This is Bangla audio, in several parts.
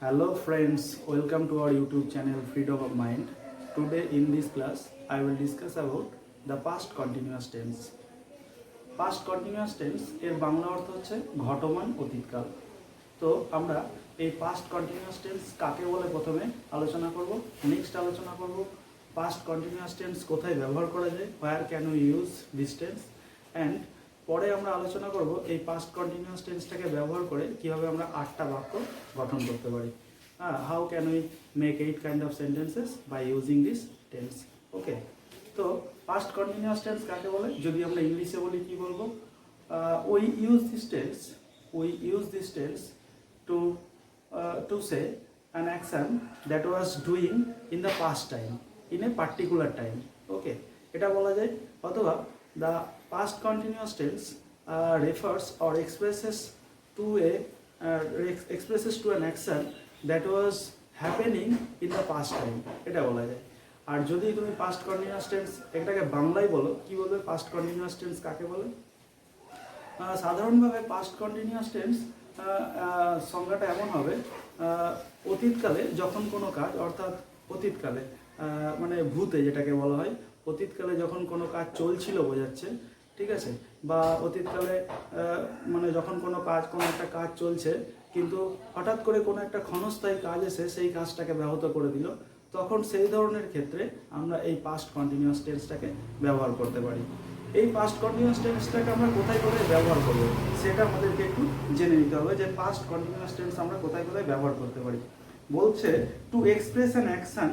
Hello friends, welcome to our YouTube channel Freedom of Mind. Today in this class I will discuss about the past continuous tense. Past continuous tense এর বাংলা অর্থ হচ্ছে ঘটমান অতীতকাল। তো আমরা এই past continuous tense কাকে বলে প্রথমে আলোচনা করব, নেক্সট আলোচনা করব past continuous tense কোথায় ব্যবহার করা যায়, where can we use this tense, and পরে আমরা আলোচনা করব এই পাস্ট কন্টিনিউয়াস টেন্সটাকে ব্যবহার করে কিভাবে আমরা 8টা বাক্য গঠন করতে পারি। How can we make 8 kind of sentences by using this tense. Okay, তো পাস্ট কন্টিনিউয়াস টেন্স কাকে বলে যদি আমরা ইংলিশে বলি কি বলবো? We use this tense to say an action that was doing in the past time in a particular time. Okay, এটা বলা যায়। অথবা the past continuous tense refers or expresses to an action that was happening in the past time, এটা বলা যায়। আর যদি তুমি past continuous tense এটাকে বাংলায় বলো কি বলবে? past continuous tense কাকে বলে? সাধারণভাবে past continuous tense সংজ্ঞাটা এমন হবে, অতীতকালে যখন কোনো কাজ, অর্থাৎ অতীতকালে মানে ভূতে যেটাকে বলা হয়, অতীতকালে যখন কোনো কাজ চলছিল বোঝাচ্ছে, ঠিক আছে? বা অতীতকালে মানে যখন কোনো একটা কাজ চলছে কিন্তু হঠাৎ করে কোনো একটা ক্ষণস্থায়ী কাজ এসে সেই কাজটাকে ব্যাহত করে দিল, তখন সেই ধরনের ক্ষেত্রে আমরা এই পাস্ট কন্টিনিউয়াস টেন্সটাকে ব্যবহার করতে পারি। এই পাস্ট কন্টিনিউয়াস টেন্সটাকে আমরা কোথায় কোথায় ব্যবহার করব সেটা আমাদেরকে একটু জেনে নিতে হবে, যে পাস্ট কন্টিনিউয়াস টেন্স আমরা কোথায় কোথায় ব্যবহার করতে পারি। বলছে to express an action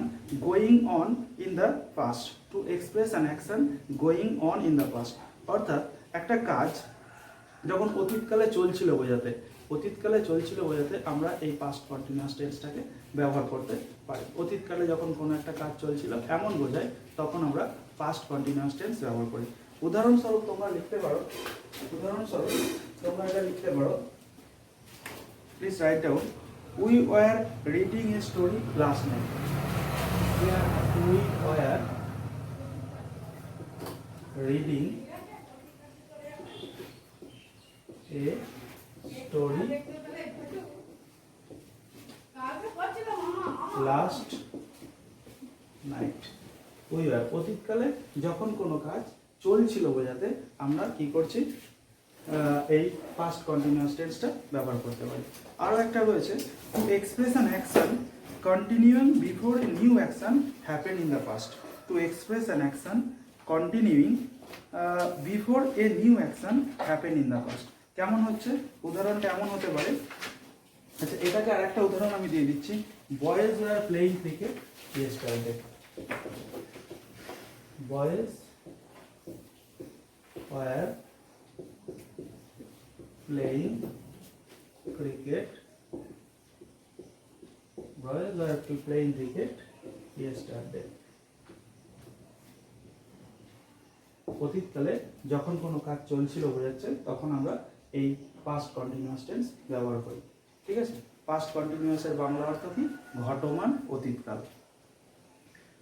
going on in the past, to express an action going on in the past, অর্থাৎ একটা কাজ যখন অতীতকালে চলছিল বোঝাতে, আমরা এই পাস্ট কন্টিনিউয়াস টেন্সটাকে ব্যবহার করতে পারি। অতীতকালে যখন কোনো একটা কাজ চলছিল এমন বোঝায়, তখন আমরা পাস্ট কন্টিনিউয়াস টেন্স ব্যবহার করি। উদাহরণস্বরূপ তোমরা লিখতে পারো, please write down, we were reading a story last night. We were reading a story last night. We were অতীতকালে যখন কোনো কাজ চলছিল বোঝাতে আমরা কি করছি? এই পাস্ট কন্টিনিউয়াস টেন্সটা ব্যবহার করতে পারি। আরও একটা রয়েছে to express an action continuing before a new action happen in the past. To express an action continuing before a new action happen in the past. কেমন হচ্ছে? উদাহরণটা এমন হতে পারে, আচ্ছা এটাকে আরেকটা উদাহরণ আমি দিয়ে দিচ্ছি। Boys were playing cricket yesterday. Boys were playing cricket. Boys were playing cricket yesterday. অতীতকালে যখন কোনো কাজ চলছিল বোঝাচ্ছে, তখন আমরা এই পাস্ট কন্টিনিউয়াস টেন্স ব্যবহার করি। ঠিক আছে? পাস্ট কন্টিনিউয়াসের বাংলা অর্থ কি? ঘটমান অতীতকাল।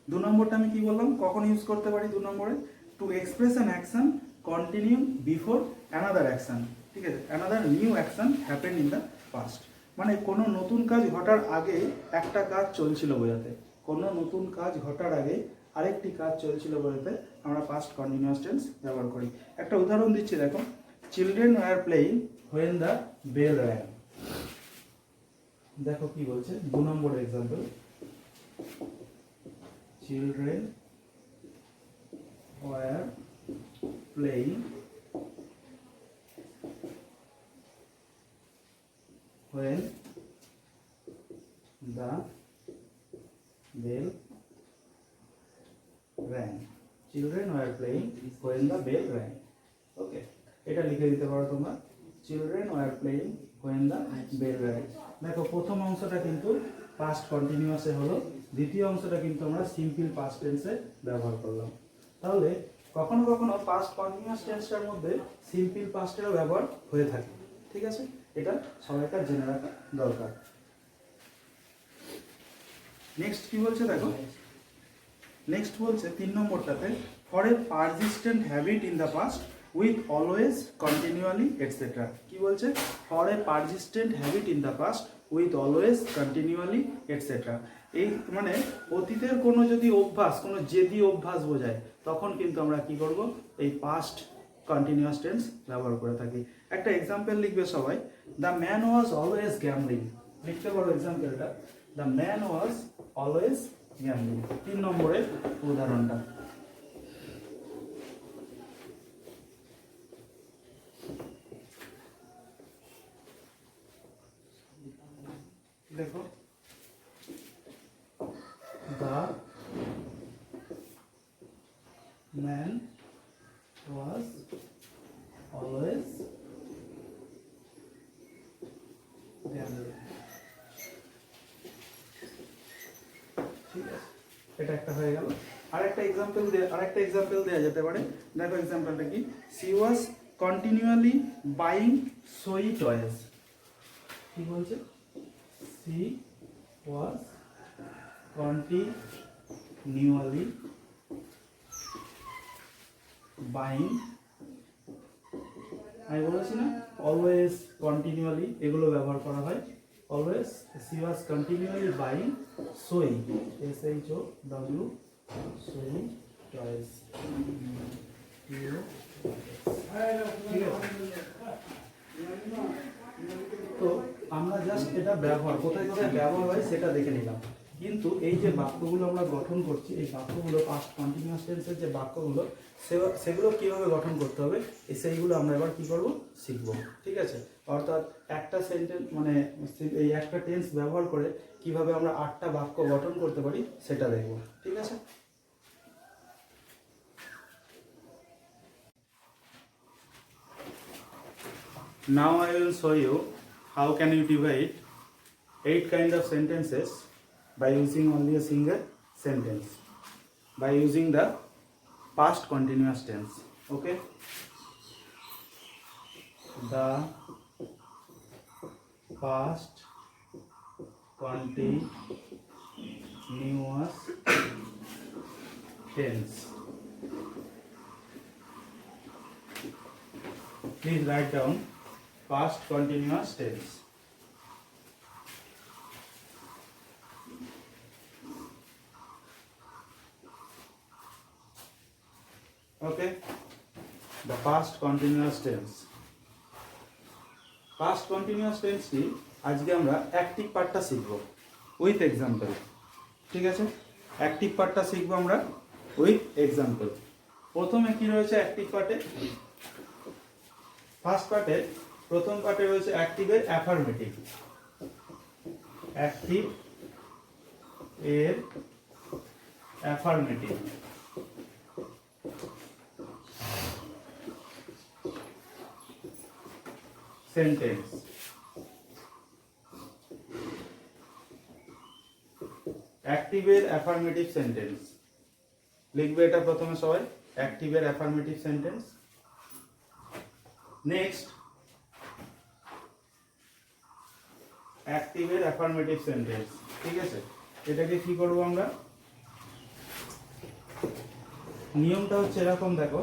2 নম্বরটা আমি কি বললাম, কখন ইউজ করতে পারি? 2 নম্বরে to express an action continue before another action. ঠিক আছে? Another new action happen in the past, মানে কোনো নতুন কাজ ঘটার আগে একটা কাজ চলছিল বোঝাতে, কোনো নতুন কাজ ঘটার আগে আরেকটি কাজ চলছিল বোঝাতে আমরা পাস্ট কন্টিনিউয়াস টেন্স ব্যবহার করি। একটা উদাহরণ দিচ্ছি, দেখো, children were playing when the bell rang. দেখো কি বলছে, 2 number example, children were playing when the bell rang. Children were playing when the bell rang. Okay, এটা লিখে দিতে পারো তোমরা, children were playing when the bell rang. দেখো প্রথম অংশটা কিন্তু পাস্ট কন্টিনিউয়াসে হলো, দ্বিতীয় অংশটা কিন্তু আমরা সিম্পল পাস্ট টেন্সে ব্যবহার করলাম। তাহলে কখনো কখনো পাস্ট কন্টিনিউয়াস টেন্সটার মধ্যে সিম্পল পাস্টেরও ব্যবহার হয়ে থাকে। ঠিক আছে? এটা সবাইকার জেনে রাখা দরকার। নেক্সট কি বলছে দেখো, নেক্সট বলছে 3 নম্বরটাতে, for a persistent habit in the past with always continually etcetera. কি বলছে? For a persistent habit in the past with always continually etcetera. এই মানে অতীতের কোনো যদি অভ্যাস, কোনো জেদি অভ্যাস বোঝায়, তখন কিন্তু আমরা কি করব? এই পাস্ট কন্টিনিউয়াস টেন্স ব্যবহার করে থাকি। একটা এক্সাম্পল লিখবে সবাই। The man was always gambling. লিখতে পারো এক্সাম্পলটা, the man was always gambling. 3 নম্বরের উদাহরণটা দেখো। The man was always gambling. ঠিক আছে, এটা একটা হয়ে গেল। আরেকটা এক্সাম্পল দেওয়া যেতে পারে। দেখো এক্সাম্পলটা কি? She was continually buying showy toys. কি বলছে? সি ওয়াজ কন্টিনিউয়ালি বাইং, আমি বলেছি না অলওয়েজ, কন্টিনিউয়ালি এগুলো ব্যবহার করা হয়। Always, she was continually buying showy, SHOW, showy toys. তো আমরা জাস্ট এটা ব্যবহার কোথায় কোথায় ব্যবহার হয় সেটা দেখে নিলাম। কিন্তু এই যে বাক্যগুলো আমরা গঠন করছি, এই বাক্যগুলো পাস্ট কন্টিনিউয়াস টেন্সের যে বাক্যগুলো, সেগুলো কিভাবে গঠন করতে হবে সেইগুলো আমরা এবার কি করব? শিখব। ঠিক আছে, অর্থাৎ একটা সেন্টেন্স মানে এই একটা টেন্স ব্যবহার করে কিভাবে আমরা 8টা বাক্য গঠন করতে পারি সেটা দেখব। ঠিক আছে, now I will show you how can you divide 8 kind of sentences by using only a single sentence, by using the past continuous tense. Okay, the past continuous tense. Please write down past continuous tense. Okay, the past continuous tense. past continuous tense কি আজকে আমরা অ্যাক্টিভ পার্টটা শিখব উইথ এক্সাম্পল। ঠিক আছে, অ্যাক্টিভ পার্টটা শিখব আমরা উইথ এক্সাম্পল। প্রথমে কি রয়েছে অ্যাক্টিভ পার্টে? ফার্স্ট পার্টে, প্রথম পার্টে রয়েছে অ্যাক্টিভের অ্যাফার্মেটিভ। অ্যাক্টিভ এর অ্যাফার্মেটিভ। সেন্টেন্স। অ্যাক্টিভের অ্যাফার্মেটিভ সেন্টেন্স লিখবে এটা প্রথমে সবাই, অ্যাক্টিভের অ্যাফার্মেটিভ সেন্টেন্স। নেক্সট, অ্যাক্টিভের অ্যাফার্মেটিভ সেন্টেন্স। ঠিক আছে, এটাকে কি করব আমরা? নিয়মটা হচ্ছে এরকম, দেখো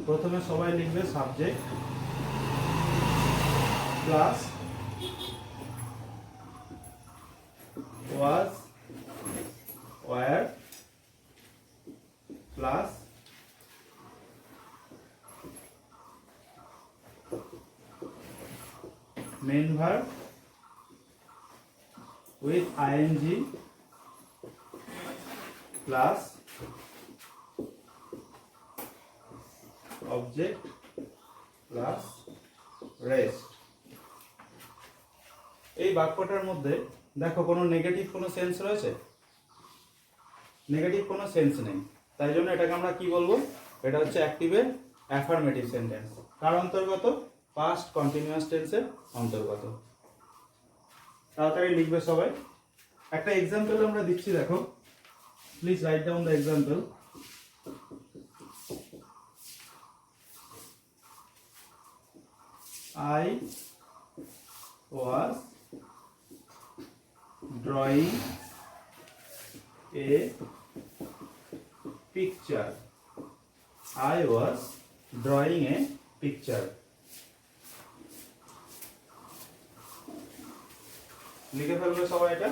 প্রথমে সবাই লিখবে subject plus was were plus main verb with ing plus object plus rest। এই বাক্যটার মধ্যে দেখো কোনো নেগেটিভ কোনো সেন্স রয়েছে? নেগেটিভ কোনো সেন্স নেই, তাই জন্য এটাকে আমরা কি বলবো? এটা হচ্ছে অ্যাক্টিভের অ্যাফার্মেটিভ সেন্টেন্স। কার অন্তর্গত? পাস্ট কন্টিনিউয়াস টেন্সের অন্তর্গত। তাড়াতাড়ি লিখবে সবাই। একটা এক্সাম্পল আমরা দিচ্ছি, দেখো please write down the example. I was drawing a picture. I was drawing a picture. লিখে ফেলবে সবাই এটা।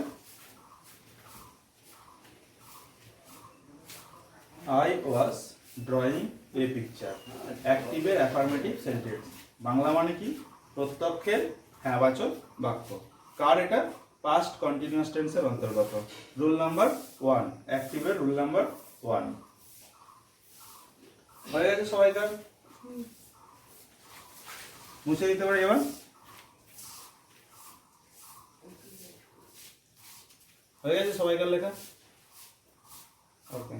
I was drawing a picture. অ্যাক্টিভের অ্যাফার্মেটিভ সেন্টেন্স। বাংলা মানে কি? প্রত্যক্ষের হ্যাঁবাচক বাক্য। কার এটা? পাস্ট কন্টিনিউয়াস টেন্সের অন্তর্গত। রুল নাম্বার 1, অ্যাক্টিভের রুল নাম্বার 1 হয়ে গেছে সবাইকার? মুছে দিতে পারি এবার? হয়ে গেছে সবাইকার লেখা? ওকে।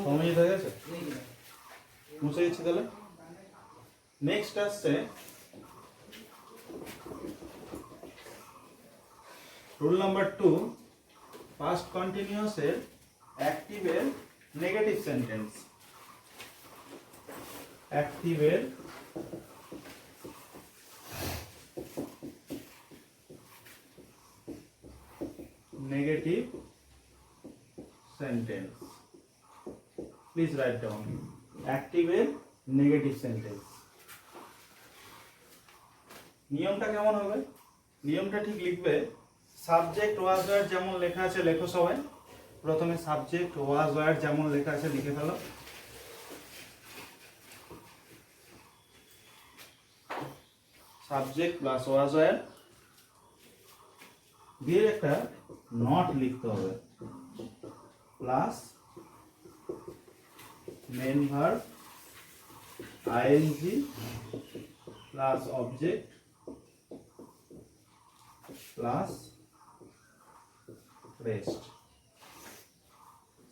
কমপ্লিট হয়ে গেছে? মুছে দিচ্ছি তাহলে। নেক্সট আসছে রুল নাম্বার 2, পাস্ট কন্টিনিউয়াস এর অ্যাক্টিভের নেগেটিভ সেন্টেন্স। অ্যাক্টিভের negative sentence. Please write down অ্যাক্টিভের নেগেটিভ সেন্টেন্স। নিয়মটা কেমন হবে? নিয়মটা ঠিক লিখবে, সাবজেক্ট ওয়াজ ওয়্যার যেমন লেখা আছে লেখো সবাই। প্রথমে সাবজেক্ট ওয়াজ ওয়্যার যেমন লেখা আছে লিখে ফেলো। সাবজেক্ট প্লাস ওয়াজ ওয়্যার দিয়ে একটা নট লিখতে হবে, plus main verb ING plus object plus rest.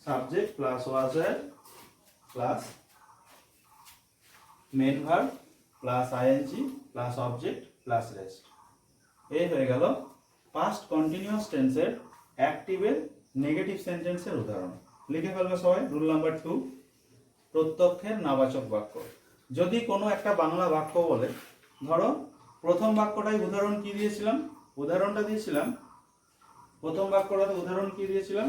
Subject plus was were plus main verb plus ING plus object plus rest. এই হয়ে গেল পাস্ট কন্টিনিউয়াস টেন্সের অ্যাক্টিভের নেগেটিভ সেন্টেন্সের উদাহরণ। লিখে ফেলবে সবাই। রুল নাম্বার 2, প্রত্যক্ষের নাবাচক বাক্য। যদি কোনো একটা বাংলা বাক্য বলে, ধরো প্রথম বাক্যটাই উদাহরণ কি দিয়েছিলাম? উদাহরণটা দিয়েছিলাম, প্রথম বাক্যটাতে উদাহরণ কি দিয়েছিলাম?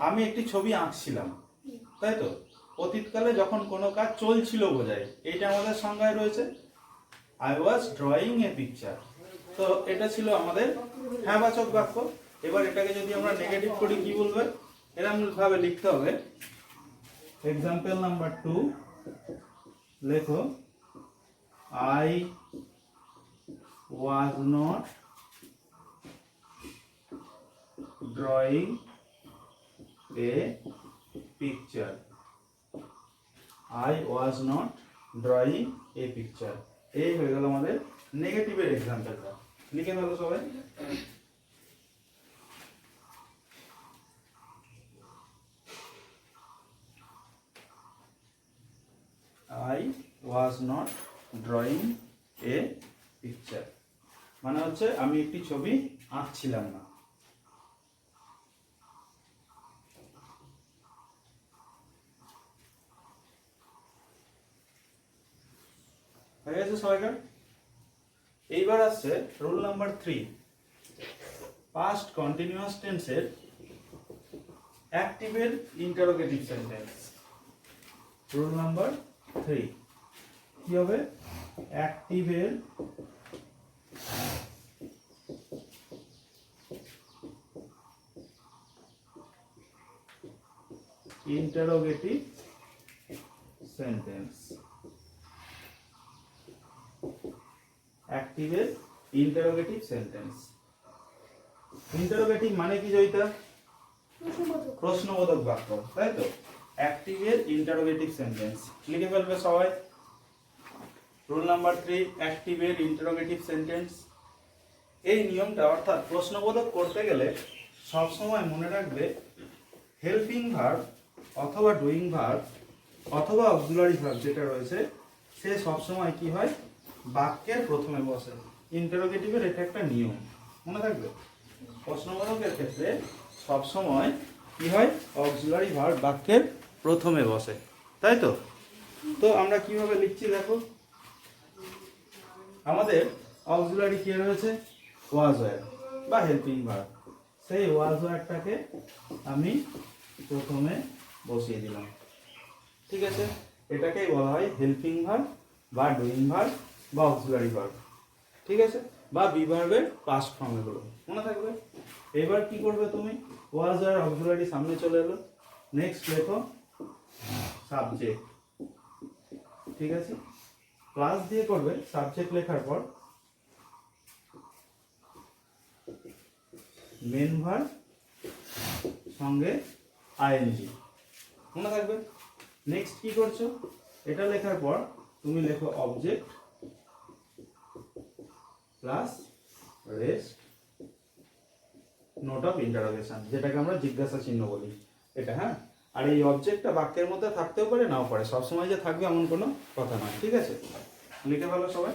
আমি একটি ছবি আঁকছিলাম, তাই তো? অতীতকালে যখন কোনো কাজ চলছিল বোঝায়, এইটা আমাদের সংজ্ঞায় রয়েছে, I was drawing a picture। তো এটা ছিল আমাদের হ্যাঁবাচক বাক্য। এবার এটাকে যদি আমরা নেগেটিভ করি কি বলবে? এরকম ভাবে লিখতে হবে। এক্সাম্পল নাম্বার 2 লেখো, I was not drawing a picture. I was not drawing a picture। এই হয়ে গেল আমাদের নেগেটিভের এক্সাম্পলটা। লিখে ফেলো সবাই। I was not drawing a picture মানে হচ্ছে আমি একটি ছবি আঁকছিলাম না। হয়ে গেছে সবাইকার? এইবার আসছে রুল নাম্বার 3, পাস্ট কন্টিনিউয়াস টেন্সের অ্যাক্টিভের ইন্টারোগেটিভ সেন্টেন্স। রুল নাম্বার 3 কি হবে? অ্যাক্টিভের ইন্টারোগেটিভ সেন্টেন্স। অ্যাক্টিভের ইন্টারোগেটিভ সেন্টেন্স। ইন্টারোগেটিভ মানে কি জয়িতা? প্রশ্নবোধক বাক্য, তাই তো? অ্যাক্টিভের ইন্টারোগেটিভ সেন্টেন্স। লিখে ফেলবে সবাই। রুল নাম্বার 3, অ্যাক্টিভের ইন্টারোগেটিভ সেন্টেন্স। এই নিয়মটা অর্থাৎ প্রশ্নবোধক করতে গেলে সব সময় মনে রাখবে হেল্পিং ভার্ব অথবা ডুইং ভার্ব অথবা অক্সিলারি ভার্ব যেটা রয়েছে সে সব সময় কি হয়? বাক্যের প্রথমে বসে। ইন্টারোগেটিভের এটা একটা নিয়ম। মনে থাকবে? প্রশ্নবোধকের ক্ষেত্রে সবসময় কি হয়, অক্সিলারি ভার্ব বাক্যের প্রথমে বসে, তাই তো? তো আমরা কিভাবে লিখছি দেখো, আমাদের অক্সিলারি কি রয়েছে, ওয়াজ ওয়্যার বা হেল্পিং ভার্ব। সেই ওয়াজ ওয়্যারটাকে আমি প্রথমে বসিয়ে দিলাম, ঠিক আছে? এটাকেই বলা হয় হেল্পিং ভার্ব বা ডুইং ভার্ব বা অক্সিলারি ভার্ব, ঠিক আছে? বা বি ভার্বের পাস্ট ফর্ম, এগুলো মনে থাকবে। এবার কি করবে তুমি, ওয়াজ আর অক্সিলারি সামনে চলে এলো, নেক্সট লেখো সাবজেক্ট, ঠিক আছে? প্লাস দিয়ে করবে সাবজেক্ট লেখার পর মেন ভার্ব সঙ্গে আইএনজি, মনে থাকবে। নেক্সট কি করছো, এটা লেখার পর তুমি লেখো object plus rest note of interrogation, যেটাকে আমরা জিজ্ঞাসা চিহ্ন বলি, এটা। হ্যাঁ, আর এই অবজেক্টটা বাক্যের মধ্যে থাকতেও পারে, নাও পারে, সবসময় যে থাকবে এমন কোনো কথা নয়, ঠিক আছে? লিখে ভালো সবাই।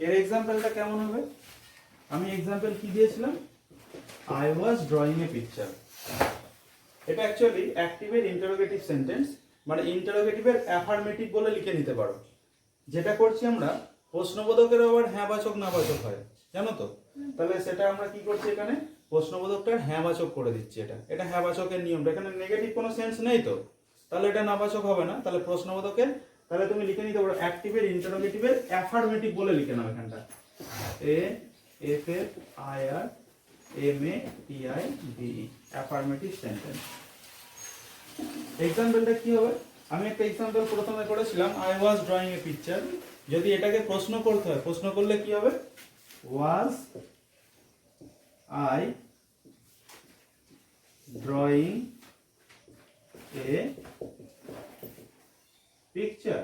এর এক্সাম্পলটা কেমন হবে, আমি এক্সাম্পল কি দিয়েছিলাম, I was drawing a picture. এটা অ্যাকচুয়ালি অ্যাক্টিভের ইন্টারোগেটিভ সেন্টেন্স, মানে ইন্টারোগেটিভের অ্যাফার্মেটিভ বলে লিখে নিতে পারো। যেটা করছি আমরা, প্রশ্নবোধকের আবার হ্যাঁ বাচক না বাচক হয়, জানো তো? তাহলে সেটা আমরা কি করছি, এখানে প্রশ্নবোধকটার হ্যাঁ বাচক করে দিচ্ছি। এটা হ্যাঁ বাচকের নিয়মটা, এখানে নেগেটিভ কোনো সেন্স নেই তো, তাহলে এটা না বাচক হবে না। তাহলে প্রশ্নবোধকের, তাহলে তুমি লিখে নিতে পারো অ্যাক্টিভের ইন্টারোগেটিভের অ্যাফার্মেটিভ বলে লিখে নাও এখানটা, A F F I R M A T I D E, affirmative sentence. এক্সাম্পলটা কি হবে, আমি একটা এক্সাম্পল প্রথমে করেছিলাম, I was drawing a picture. যদি এটাকে প্রশ্ন করতে হয়, প্রশ্ন করলে কি হবে, was I drawing a picture,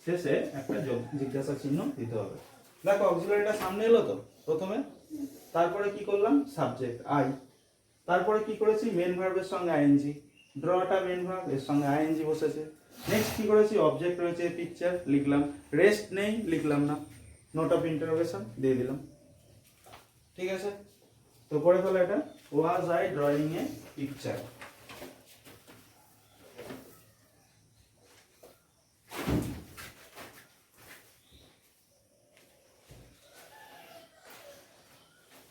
শেষে একটা জিজ্ঞাসা চিহ্ন দিতে হবে। দেখো অক্সিলারিটা সামনে এলো তো প্রথমে, তারপরে কি করলাম, সাবজেক্ট আই, তারপরে কি করেছি, মেন ভার্বের সঙ্গে আইএনজি, ড্রটা মেন ভার্ব, এর সঙ্গে আইএনজি বসেছে। নেক্সট কি করেছি, অবজেক্ট রয়েছে পিকচার, লিখলাম, রেস্ট নেই, লিখলাম না, নোট অফ ইন্টারোগেশন দিয়ে দিলাম, ঠিক আছে? তো পরে ফেলো এটা, ওয়াজ I drawing a picture.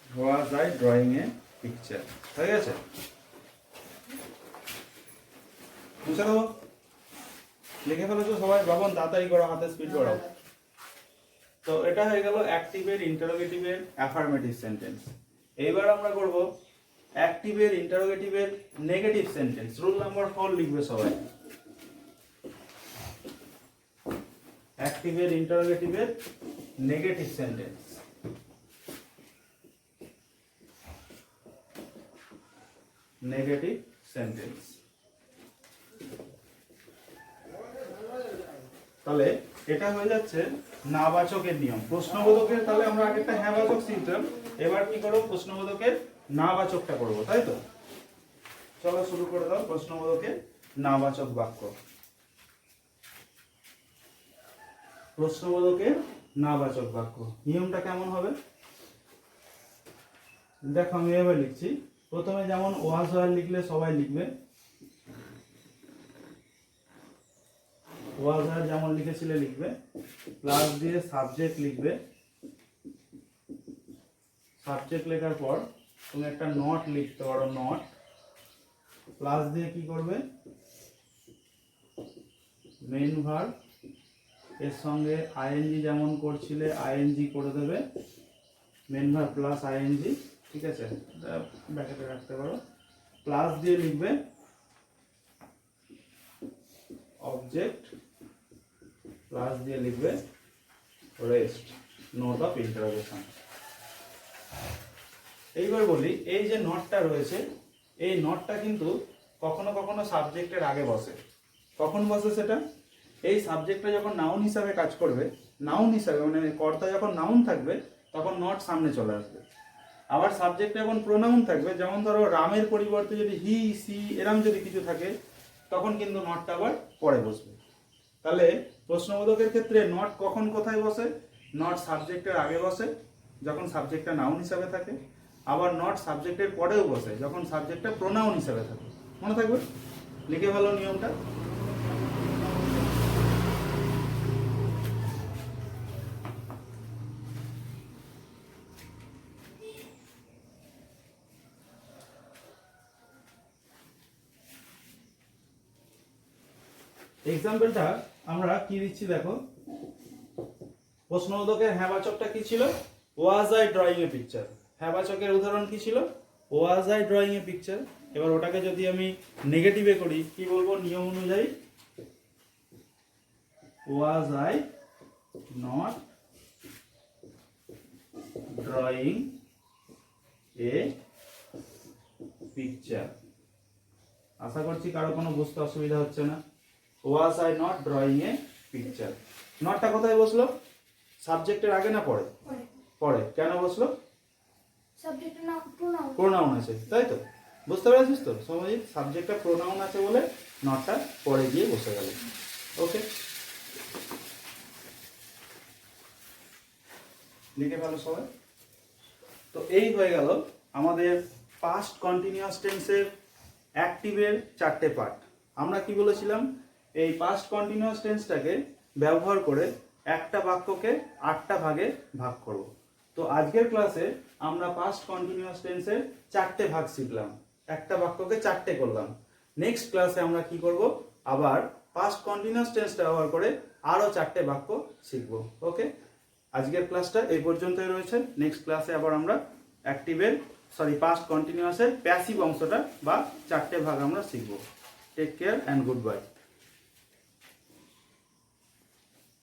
Was I drawing a picture, হয়ে গেছে? বুঝে দেবো, লিখে ফেলেছো সবাই? বাবন তাড়াতাড়ি করো, হাতে স্পিড বাড়াও। তো এটা হয়ে গেল অ্যাক্টিভের ইন্টারোগেটিভের অ্যাফার্মেটিভ সেন্টেন্স। এইবার আমরা করব অ্যাক্টিভের ইন্টারোগেটিভের নেগেটিভ সেন্টেন্স। রুল নাম্বার 4 লিখবে সবাই। অ্যাক্টিভের ইন্টারোগেটিভের নেগেটিভ সেন্টেন্স। Negative sentence. তাহলে এটা হয়ে যাচ্ছে নাবাচকের নিয়ম। প্রশ্নবোধকের তাহলে আমরা আগে একটা হ্যাঁ বাচক শিখলাম, এবার কি করব, প্রশ্নবোধকের নাবাচকটা করব, তাই তো? চলো শুরু করে দাও প্রশ্নবোধকের নাবাচক বাক্য। প্রশ্নবোধকের নাবাচক বাক্য নিয়মটা কেমন হবে দেখো, আমি এবার লিখছি। প্রথমে যেমন ওয়াজ ওয়ার লিখলে সবাই লিখবে, ওয়াজ ওয়ার যেমন লিখেছিলে লিখবে, প্লাস দিয়ে সাবজেক্ট লিখবে। সাবজেক্ট লেখার পর তুমি একটা নট লিখতে পারো, নট। প্লাস দিয়ে কি করবে, মেইন ভার্ব, এর সঙ্গে আইএনজি যেমন করছিলে আইএনজি করে দেবে, মেইন ভার্ব প্লাস আইএনজি, ঠিক আছে? ব্র্যাকেটে রাখতে পারো। প্লাস দিয়ে লিখবে অবজেক্ট, প্লাস দিয়ে লিখবে রেস্ট, নোট অফ ইন্টারোগেশন। এইবার বলি, এই যে নটটা রয়েছে, এই নটটা কিন্তু কখনো কখনো সাবজেক্টের আগে বসে। কখন বসে সেটা, এই সাবজেক্টটা যখন নাউন হিসাবে কাজ করবে, নাউন হিসাবে মানে কর্তা যখন নাউন থাকবে, তখন নট সামনে চলে আসবে। আবার সাবজেক্ট এখন প্রোনাউন থাকবে, যেমন ধরো রামের পরিবর্তে যদি হি সি এরম যদি কিছু থাকে তখন কিন্তু নটটা আবার পরে বসবে। তাহলে প্রশ্নবোধকের ক্ষেত্রে নট কখন কোথায় বসে? নট সাবজেক্টের আগে বসে যখন সাবজেক্টটা নাউন হিসাবে থাকে, আবার নট সাবজেক্টের পরেও বসে যখন সাবজেক্টটা প্রোনাউন হিসাবে থাকে। মনে থাকবে? লিখে ভালো নিয়মটা। এক্সাম্পলটা আমরা কি দিচ্ছি দেখো, প্রশ্নবোধকের হ্যাঁবাচকটা কি ছিল? Was I drawing a picture. হ্যাঁবাচকের উদাহরণ কি ছিল? Was I drawing a picture. এবার ওটাকে যদি আমি নেগেটিভে করি কি বলবো নিয়ম অনুযায়ী? Was I not drawing a picture. আশা করছি কারো কোনো বুঝতে অসুবিধা হচ্ছে না। Was I not drawing a picture. নটটা কোথায় বসলো? সাবজেক্টের আগে না পরে? পরে। কেন বসলো? সাবজেক্টের নাম প্রোনাউন। প্রোনাউন আছে, তাই তো? বুঝতে পেরেছিস তো সমাজিৎ? সাবজেক্টটা প্রোনাউন আছে বলে নটটা পরে গিয়ে বসে গেল। ওকে, লিখে ফেলো সবাই। তো এই হয়ে গেল আমাদের পাস্ট কন্টিনিউয়াস টেন্সের অ্যাক্টিভের 4টে পার্ট। আমরা কি বলেছিলাম? এই পাস্ট কন্টিনিউয়াস টেন্সটাকে ব্যবহার করে একটা বাক্যকে 8টা ভাগে ভাগ করব। তো আজকের ক্লাসে আমরা পাস্ট কন্টিনিউয়াস টেন্সের 4টে ভাগ শিখলাম, একটা বাক্যকে 4টে করলাম। নেক্সট ক্লাসে আমরা কি করব? আবার পাস্ট কন্টিনিউয়াস টেন্সটা ব্যবহার করে আরো 4টে বাক্য শিখব। ওকে, আজকের ক্লাসটা এই পর্যন্তই রয়েছে। নেক্সট ক্লাসে আবার আমরা পাস্ট কন্টিনিউয়াসের প্যাসিভ অংশটা বা 4টে ভাগ আমরা শিখব। Take care and good by.